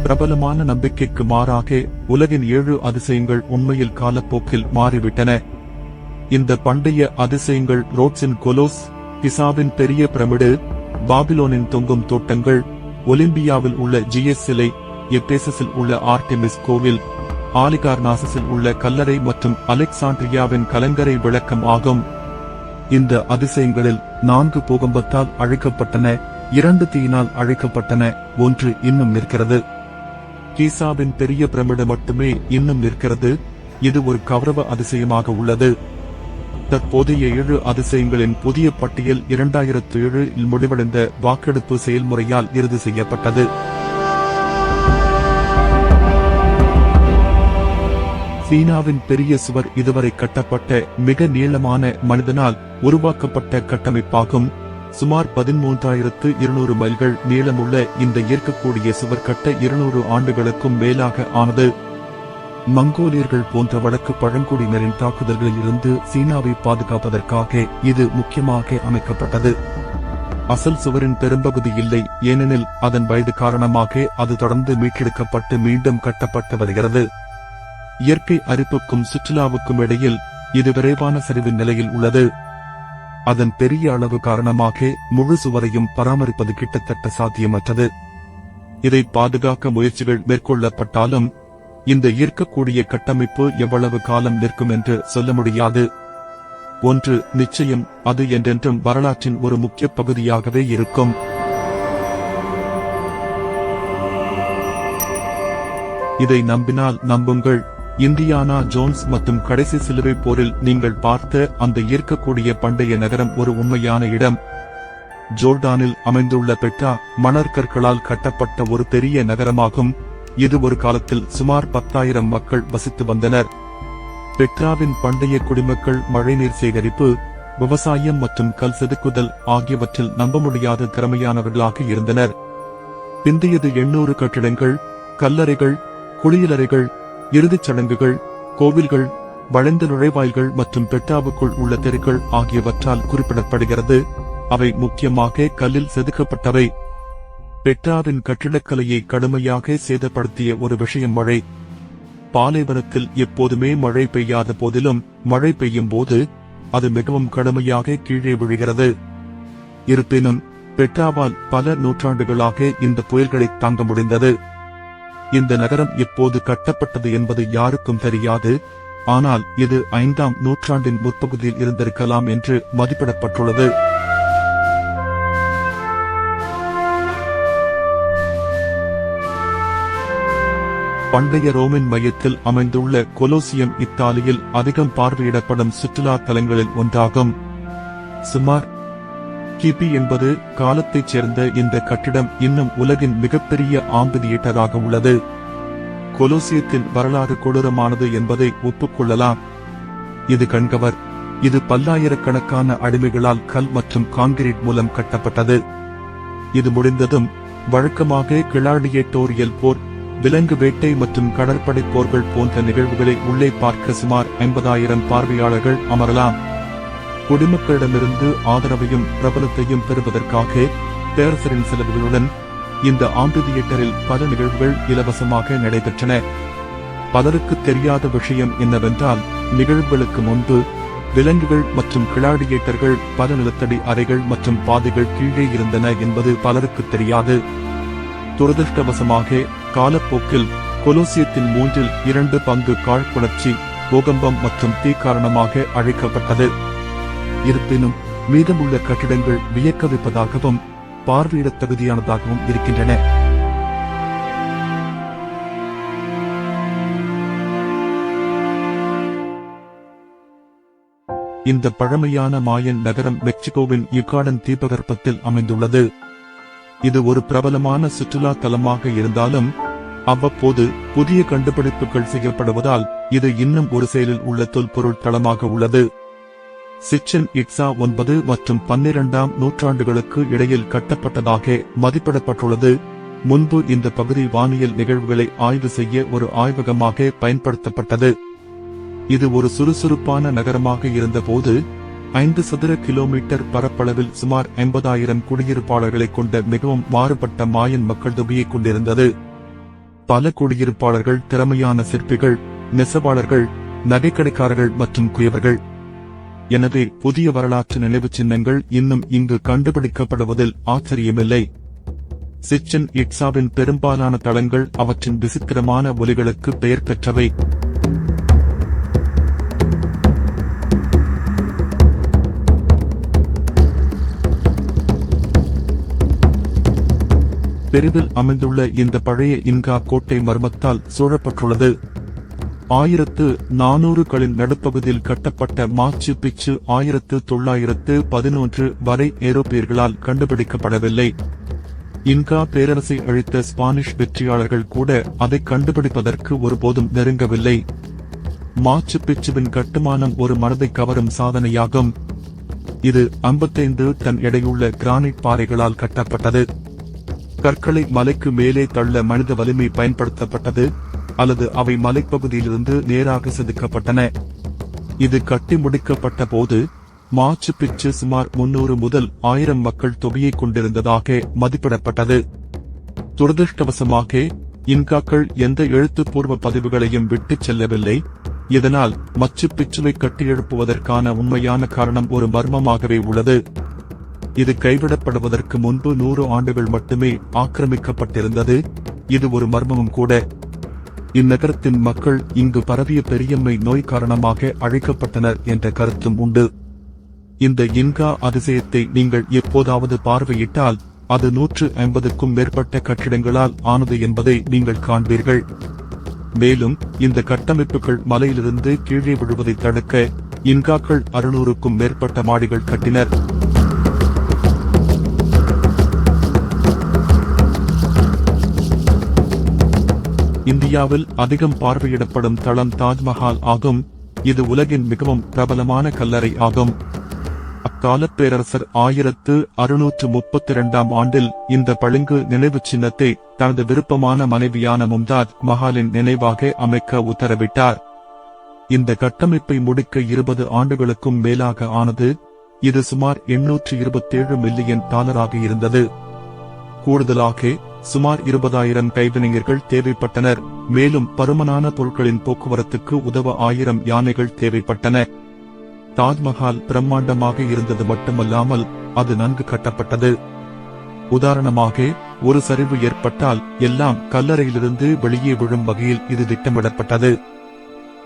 பிரபலமான நம்பிக்கைக்கு மாறாக உலகின் 7 அதிசயங்கள் உண்மையில் காலப்போக்கில் மாறிவிட்டன. இந்த பண்டைய அதிசயங்கள் ரோட்ஸின் கொலோஸ், கிசாவின் பெரிய பிரமிடு, பாபிலோனின் தொங்கும் தோட்டங்கள், ஒலிம்பியாவில் உள்ள ஜிஎஸ் சிலை, எபேசஸில் உள்ள ஆர்டெமிஸ் கோவில், ஆலிகார்னாசஸில் உள்ள கல்லறை மற்றும் அலெக்சாண்ட்ரியாவின் கலங்கரை விளக்கம் ஆகும். இந்த அதிசயங்களில் 4 பூகம்பத்தால் அழிக்கப்பட்டன, 2 தீயினால் அழிக்கப்பட்டன, 1 இன்னும் நிற்கிறது. கீசாவின் பெரிய பிரமிடு மட்டுமே இன்னும் நிற்கிறது. இது ஒரு கௌரவ அதிசயமாக உள்ளது. தற்போதைய 7 அதிசயங்களின் புதிய பட்டியல் 2007 இல் முடிவடைந்த வாக்கெடுப்பு செயல்முறையால் இறுதி செய்யப்பட்டது. சீனாவின் பெரிய சுவர் இதுவரை கட்டப்பட்ட மிக நீளமான மனிதனால் உருவாக்கப்பட்ட கட்டமைப்பாகும். சுமார் 13,200 மைல்கள் நீளமுள்ள இந்த ஈர்க்கக்கூடிய சுவர் கட்ட 200 ஆண்டுகளுக்கும் மேலாக ஆனது. மங்கோலியர்கள் போன்ற வடக்கு பழங்குடியினரின் தாக்குதல்களில் இருந்து சீனாவை பாதுகாப்பதற்காக இது முக்கியமாக அமைக்கப்பட்டது. அசல் சுவரின் பெரும்பகுதி இல்லை, ஏனெனில் அதன் வயது காரணமாக அது தொடர்ந்து மீட்டெடுக்கப்பட்டு மீண்டும் கட்டப்பட்டு வருகிறது. இயற்கை அரிப்புக்கும் சுற்றுலாவுக்கும் இடையில் இது விரைவான சரிவின் நிலையில் உள்ளது. அதன் பெரிய அளவு காரணமாக முழு சுவரையும் பராமரிப்பது கிட்டத்தட்ட சாத்தியமற்றது. இதை பாதுகாக்க முயற்சிகள் மேற்கொள்ளப்பட்டாலும் இந்த ஈர்க்கக்கூடிய கட்டமைப்பு எவ்வளவு காலம் நிற்கும் என்று சொல்ல முடியாது. ஒன்று நிச்சயம், அது என்றென்றும் வரலாற்றின் ஒரு முக்கிய பகுதியாகவே இருக்கும். இதை நம்பினால் நம்புங்கள், இந்தியானா ஜோன்ஸ் மற்றும் கடைசி சிலுவை போரில் நீங்கள் பார்த்த அந்த ஈர்க்கக்கூடிய பண்டைய நகரம் ஒரு உண்மையான இடம். ஜோர்டானில் அமைந்துள்ள பெட்ரா மணற்கற்களால் கட்டப்பட்ட ஒரு பெரிய நகரமாகும். இது ஒரு காலத்தில் சுமார் 10,000 மக்கள் வசித்து வந்தனர். பெட்ராவின் பண்டைய குடிமக்கள் மழைநீர் சேகரிப்பு, விவசாயம் மற்றும் கல் செதுக்குதல் ஆகியவற்றில் நம்ப முடியாத திறமையானவர்களாக இருந்தனர். பிந்தையது 800 கட்டிடங்கள், கல்லறைகள், குளியலறைகள், இறுதிச் சடங்குகள், கோவில்கள், வளைந்த நுழைவாயில்கள் மற்றும் பெட்ராவுக்குள் உள்ள தெருக்கள் ஆகியவற்றால் குறிப்பிடப்படுகிறது. அவை முக்கியமாக கல்லில் செதுக்கப்பட்டவை. பெட்ராவின் கட்டிடக்கலையை கடுமையாக சேதப்படுத்திய ஒரு விஷயம் மழை. பாலைவனத்தில் எப்போதுமே மழை பெய்யாத போதிலும் மழை பெய்யும் போது அது மிகவும் கடுமையாக கீழே விழுகிறது. இருப்பினும் பெட்ராவால் பல நூற்றாண்டுகளாக இந்த புயல்களை தாங்க முடிந்தது. இந்த நகரம் எப்போது கட்டப்பட்டது என்பது யாருக்கும் தெரியாது, ஆனால் இது 5ஆம் நூற்றாண்டின் முற்பகுதியில் இருந்திருக்கலாம் என்று மதிப்பிடப்பட்டுள்ளது. பண்டைய ரோமின் மையத்தில் அமைந்துள்ள கொலோசியம் இத்தாலியில் அதிகம் பார்வையிடப்படும் சுற்றுலா தலங்களில் ஒன்றாகும். சுமார் கிபி 80 காலத்தைச் சேர்ந்த இந்த கட்டிடம் இன்னும் உலகின் மிகப்பெரிய ஆம்பிதியேட்டராக உள்ளது. கொலோசியத்தின் வரலாறு கொடூரமானது என்பதை ஒப்புக்கொள்ளலாம். இது கண்கவர். இது பல்லாயிரக்கணக்கான அடிமைகளால் கல் மற்றும் கான்கிரீட் மூலம் கட்டப்பட்டது. இது முடிந்ததும் வழக்கமாக கிளாடியேட்டோரியல் போர், விலங்கு வேட்டை மற்றும் கடற்படை போர்கள் போன்ற நிகழ்வுகளை உள்ளே பார்க்க சுமார் 50,000 பார்வையாளர்கள் அமரலாம். குடிமக்களிடமிருந்து ஆதரவையும் பிரபலத்தையும் பெறுவதற்காக பேரரசரின் செலவுகளுடன் இந்த ஆம்பிதியேட்டரில் பல நிகழ்வுகள் இலவசமாக நடைபெற்றன. பலருக்கு தெரியாத விஷயம் என்னவென்றால், நிகழ்வுகளுக்கு முன்பு விலங்குகள் மற்றும் கிளாடியேட்டர்கள் பல நிலத்தடி அறைகள் மற்றும் பாதைகள் கீழே இருந்தன என்பது பலருக்கு தெரியாது. துரதிருஷ்டவசமாக காலப்போக்கில் கொலோசியத்தின் 2/3 பங்கு காழ்ப்புணர்ச்சி, பூகம்பம் மற்றும் தீ காரணமாக அழிக்கப்பட்டது. இருப்பினும் மீதமுள்ள கட்டிடங்கள் வியக்க வைப்பதாகவும் பார்வையிடத் தகுதியானதாகவும் இருக்கின்றன. இந்த பழமையான மாயன் நகரம் மெக்சிகோவின் யுகாடன் தீபகற்பத்தில் அமைந்துள்ளது. இது ஒரு பிரபலமான சுற்றுலா தலமாக இருந்தாலும் அவ்வப்போது புதிய கண்டுபிடிப்புகள் செய்யப்படுவதால் இது இன்னும் ஒரு செயலில் உள்ள தொல்பொருள் தளமாக உள்ளது. சிச்சன் இட்சா 9 மற்றும் 12ஆம் நூற்றாண்டுகளுக்கு இடையில் கட்டப்பட்டதாக மதிப்பிடப்பட்டுள்ளது. முன்பு இந்த பகுதி வானியல் நிகழ்வுகளை ஆய்வு செய்ய ஒரு ஆய்வகமாக பயன்படுத்தப்பட்டது. இது ஒரு சுறுசுறுப்பான நகரமாக இருந்தபோது 5 சதுர கிலோமீட்டர் பரப்பளவில் சுமார் 50,000 குடியிருப்பாளர்களை கொண்ட மிகவும் மாறுபட்ட மாயன் மக்கள் தொகையை கொண்டிருந்தது. பல குடியிருப்பாளர்கள் திறமையான சிற்பிகள், நெசவாளர்கள், நகைக்கடைக்காரர்கள் மற்றும் குயவர்கள். எனவே புதிய வரலாற்று நினைவுச் சின்னங்கள் இன்னும் இங்கு கண்டுபிடிக்கப்படுவதில் ஆச்சரியமில்லை. சிச்சன் இட்சாவின் பெரும்பாலான தளங்கள் அவற்றின் விசித்திரமான ஒலிகளுக்கு பெயர் பெற்றவை. பெருவில் அமைந்துள்ள இந்த பழைய இன்கா கோட்டை மர்மத்தால் சூழப்பட்டுள்ளது. 1400களின் நடுப்பகுதியில் கட்டப்பட்ட மாச்சு பிச்சு 1911 வரை ஐரோப்பியர்களால் கண்டுபிடிக்கப்படவில்லை. இன்கா பேரரசை அழித்த ஸ்பானிஷ் வெற்றியாளர்கள் கூட அதை கண்டுபிடிப்பதற்கு ஒருபோதும் நெருங்கவில்லை. மாச்சு பிச்சுவின் கட்டுமானம் ஒரு மனதை கவரும் சாதனையாகும். இது 55 டன் எடையுள்ள கிரானைட் பாறைகளால் கட்டப்பட்டது. கற்களை மலைக்கு மேலே தள்ள மனித வலிமை பயன்படுத்தப்பட்டது, அல்லது அவை மலைப்பகுதியிலிருந்து நேராக செதுக்கப்பட்டன. இது கட்டி முடிக்கப்பட்ட போது மாச்சு பிச்சு சுமார் 300 முதல் 1000 மக்கள் தொகையை கொண்டிருந்ததாக மதிப்பிடப்பட்டது. துரதிருஷ்டவசமாக இன்காக்கள் எந்த எழுத்துப்பூர்வ பதிவுகளையும் விட்டுச் செல்லவில்லை. இதனால் மச்சு பிச்சுவை கட்டியெழுப்புவதற்கான உண்மையான காரணம் ஒரு மர்மமாகவே உள்ளது. இது கைவிடப்படுவதற்கு முன்பு 100 ஆண்டுகள் மட்டுமே ஆக்கிரமிக்கப்பட்டிருந்தது. இது ஒரு மர்மமும் கூட. இந்நகரத்தின் மக்கள் இங்கு பரவிய பெரியம்மை நோய் காரணமாக அழிக்கப்பட்டனர் என்ற கருத்தும் உண்டு. இந்த இன்கா அதிசயத்தை நீங்கள் எப்போதாவது பார்வையிட்டால் அது 150க்கும் மேற்பட்ட கட்டிடங்களால் ஆனது என்பதை நீங்கள் காண்பீர்கள். மேலும் இந்த கட்டமைப்புகள் மலையிலிருந்து கீழே விழுவதை தடுக்க இன்காக்கள் 600க்கும் மேற்பட்ட மாடிகள் கட்டினர். இந்தியாவில் அதிகம் பார்வையிடப்படும் தளம் தாஜ்மஹால் ஆகும். இது உலகின் மிகவும் பிரபலமான கல்லறை ஆகும். அக்கால பேரரசர் 1632 ஆண்டில் இந்த பளிங்கு நினைவு சின்னத்தை தனது விருப்பமான மனைவியான மும்தாஜ் மஹாலின் நினைவாக அமைக்க உத்தரவிட்டார். இந்த கட்டமைப்பை முடிக்க 20 ஆண்டுகளுக்கும் மேலாக ஆனது. இது சுமார் 827 மில்லியன் டாலராக இருந்தது. கூடுதலாக சுமார் 20,000 கைவினைஞர்கள் தேவைப்பட்டனர். மேலும் பருமனான பொருட்களின் போக்குவரத்துக்கு உதவ 1000 யானைகள் தேவைப்பட்டன. தாஜ்மஹால் பிரம்மாண்டமாக இருந்தது மட்டுமல்லாமல் அது நன்கு கட்டப்பட்டது. உதாரணமாக ஒரு சரிவு ஏற்பட்டால் எல்லாம் கல்லறையிலிருந்து வெளியே விழும் வகையில் இது திட்டமிடப்பட்டது.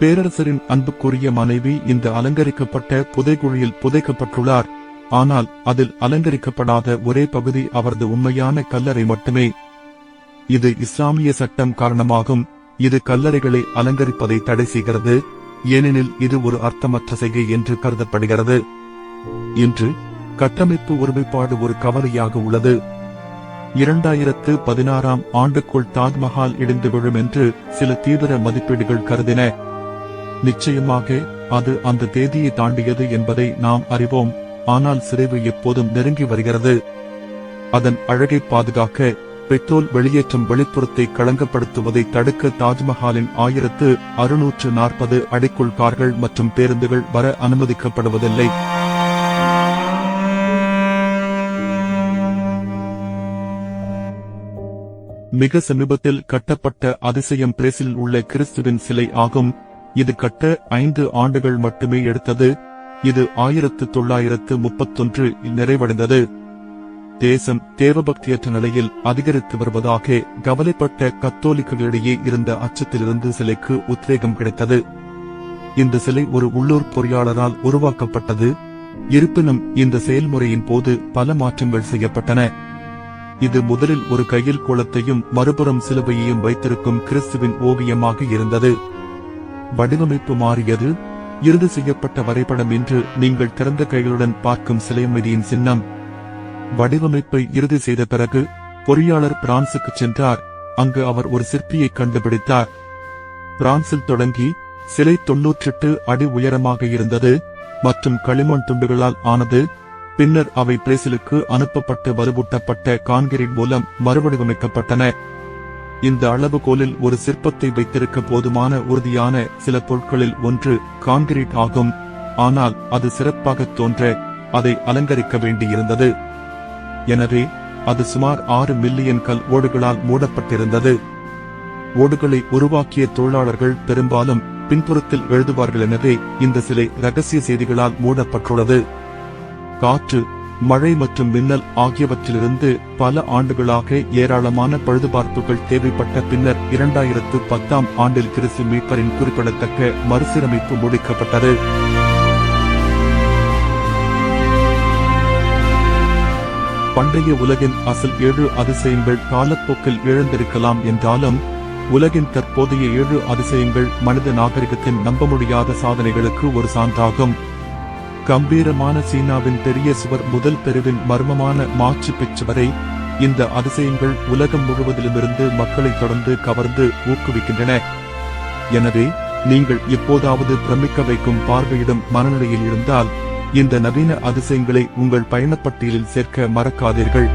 பேரரசரின் அன்புக்குரிய மனைவி இந்த அலங்கரிக்கப்பட்ட புதைகுழியில் புதைக்கப்பட்டுள்ளார். ஆனால் அதில் அலங்கரிக்கப்படாத ஒரே பகுதி அவரது உண்மையான கல்லறை மட்டுமே. இது இஸ்லாமிய சட்டம் காரணமாகும். இது கல்லறைகளை அலங்கரிப்பதை தடை செய்கிறது, ஏனெனில் இது ஒரு அர்த்தமற்ற செய்கை என்று கருதப்படுகிறது. இன்று கட்டமைப்பு ஒருமைப்பாடு ஒரு கவலையாக உள்ளது. 2016 ஆண்டுக்குள் தாஜ்மஹால் இடிந்து விழும் என்று சில தீவிர மதிப்பீடுகள் கருதின. நிச்சயமாக அது அந்த தேதியை தாண்டியது என்பதை நாம் அறிவோம். ஆனால் சிதைவு எப்போதும் நெருங்கி வருகிறது. அதன் அழகை பாதுகாக்க பெட்ரோல் வெளியேற்றும் வெளிப்புறத்தை களங்கப்படுத்துவதை தடுக்க தாஜ்மஹாலின் 1640 அடிக்குள் கார்கள் மற்றும் பேருந்துகள் வர அனுமதிக்கப்படுவதில்லை. மிக சமீபத்தில் கட்டப்பட்ட அதிசயம் பிரேசிலில் உள்ள கிறிஸ்துவின் சிலை ஆகும். இது கட்ட 5 ஆண்டுகள் மட்டுமே எடுத்தது. இது 1931 நிறைவடைந்தது. தேசம் தேவபக்தியற்ற நிலையில் அதிகரித்து வருவதாக கவலைப்பட்ட கத்தோலிக்கர்களிடையே இருந்த அச்சத்திலிருந்து சிலைக்கு உத்வேகம் கிடைத்தது. இந்த சிலை ஒரு உள்ளூர் பொறியாளரால் உருவாக்கப்பட்டது. இருப்பினும் இந்த செயல்முறையின் போது பல மாற்றங்கள் செய்யப்பட்டன. இது முதலில் ஒரு கையில் கோலத்தையும் மறுபுறம் சிலுவையையும் வைத்திருக்கும் கிறிஸ்துவின் ஓவியமாக இருந்தது. வடிவமைப்பு மாறியது. இறுதி செய்யப்பட்ட வரைபடம் இன்று நீங்கள் திறந்த கைகளுடன் பார்க்கும் சிலையமைதியின் சின்னம். வடிவமைப்பை இறுதி செய்த பிறகு பொறியாளர் பிரான்சுக்கு சென்றார். அங்கு அவர் ஒரு சிற்பியை கண்டுபிடித்தார். பிரான்சில் தொடங்கி சிலை 98 அடி உயரமாக இருந்தது மற்றும் களிமண் துண்டுகளால் ஆனது. பின்னர் அவை பிரேசிலுக்கு அனுப்பப்பட்டு வலுவூட்டப்பட்ட கான்கிரீட் மூலம் மறுவடிவமைக்கப்பட்டன. இந்த அளவுகோலில் ஒரு சிற்பத்தை வைத்திருக்க போதுமான உறுதியான சில பொருட்களில் ஒன்று கான்கிரீட் ஆகும். ஆனால் அது சிறப்பாக தோன்ற அதை அலங்கரிக்க வேண்டியிருந்தது. எனவே அது சுமார் 6 மில்லியன் கல் ஓடுகளால் மூடப்பட்டிருந்தது. ஓடுகளை உருவாக்கிய தொழிலாளர்கள் பெரும்பாலும் பின்புறத்தில் எழுதுவார்கள். எனவே இந்த சிலை ரகசிய செய்திகளால் மூடப்பட்டுள்ளது. காற்று, மழை மற்றும் மின்னல் ஆகியவற்றிலிருந்து பல ஆண்டுகளாக ஏராளமான பழுதுபார்ப்புகள் தேவைப்பட்ட பின்னர் 2010ஆம் ஆண்டில் கிறிஸ்து மீட்பரின் குறிப்பிடத்தக்க மறுசீரமைப்பு முடிக்கப்பட்டது. பண்டைய உலகின் அசல் 7 அதிசயங்கள் காலப்போக்கில் இழந்திருக்கலாம் என்றாலும், உலகின் தற்போதைய 7 அதிசயங்கள் மனித நாகரிகத்தின் நம்ப முடியாத சாதனைகளுக்கு ஒரு சான்றாகும். கம்பீரமான சீனாவின் பெரிய சுவர் முதல் பெருவின் மர்மமான மாச்சு பிச்சு வரை, இந்த அதிசயங்கள் உலகம் முழுவதிலுமிருந்து மக்களை தொடர்ந்து கவர்ந்து ஊக்குவிக்கின்றன. எனவே நீங்கள் எப்போதாவது பிரமிக்க வைக்கும் பார்வையிடும் மனநிலையில் இருந்தால், இந்த நவீன அதிசயங்களை உங்கள் பயணப்பட்டியலில் சேர்க்க மறக்காதீர்கள்.